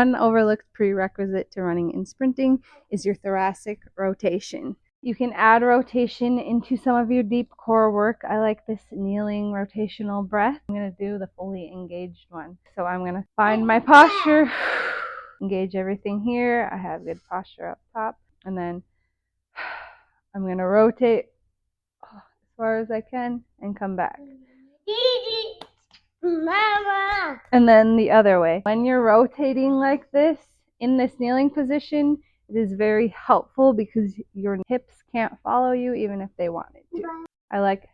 One overlooked prerequisite to running and sprinting is your thoracic rotation. You can add rotation into some of your deep core work. I like this kneeling rotational breath. I'm going to do the fully engaged one. So I'm going to find my posture, engage everything here. I have good posture up top. And then I'm going to rotate as far as I can and come back. Mama. And then the other way. When you're rotating like this, in this kneeling position, it is very helpful because your hips can't follow you even if they wanted to. I like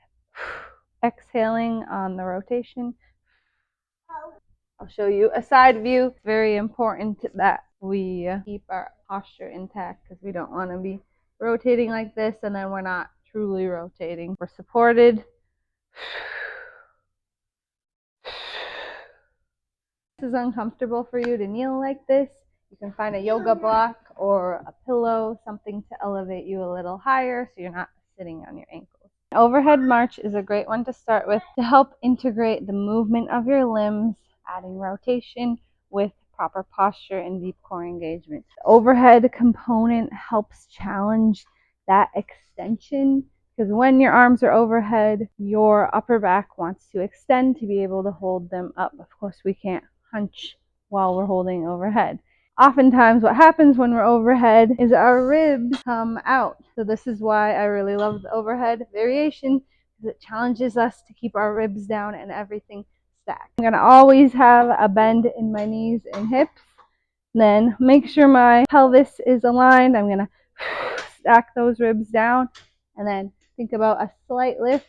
exhaling on the rotation. I'll show you a side view. It's very important that we keep our posture intact because we don't want to be rotating like this and then we're not truly rotating. We're supported. If this is uncomfortable for you to kneel like this, you can find a yoga block or a pillow, something to elevate you a little higher so you're not sitting on your ankles. Overhead march is a great one to start with to help integrate the movement of your limbs, adding rotation with proper posture and deep core engagement. The overhead component helps challenge that extension because when your arms are overhead, your upper back wants to extend to be able to hold them up. Of course, we can't hunch while we're holding overhead. Oftentimes what happens when we're overhead is our ribs come out. So this is why I really love the overhead variation, because it challenges us to keep our ribs down and everything stacked. I'm going to always have a bend in my knees and hips. Then make sure my pelvis is aligned. I'm going to stack those ribs down and then think about a slight lift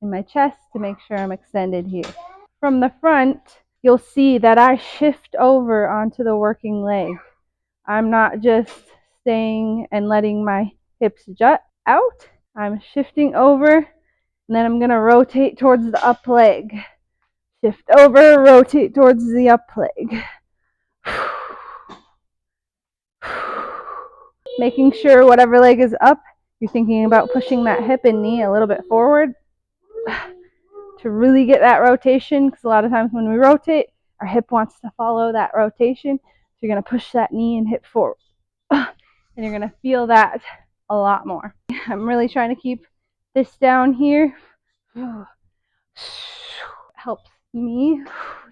in my chest to make sure I'm extended here. From the front, you'll see that I shift over onto the working leg. I'm not just staying and letting my hips jut out. I'm shifting over, and then I'm going to rotate towards the up leg. Shift over, rotate towards the up leg. Making sure whatever leg is up, you're thinking about pushing that hip and knee a little bit forward to really get that rotation, because a lot of times when we rotate, our hip wants to follow that rotation. So you're going to push that knee and hip forward. And you're going to feel that a lot more. I'm really trying to keep this down here. Helps me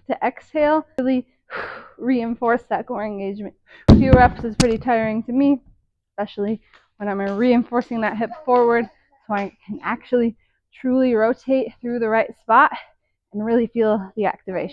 to exhale, really reinforce that core engagement. A few reps is pretty tiring to me, especially when I'm reinforcing that hip forward so I can actually truly rotate through the right spot and really feel the activation.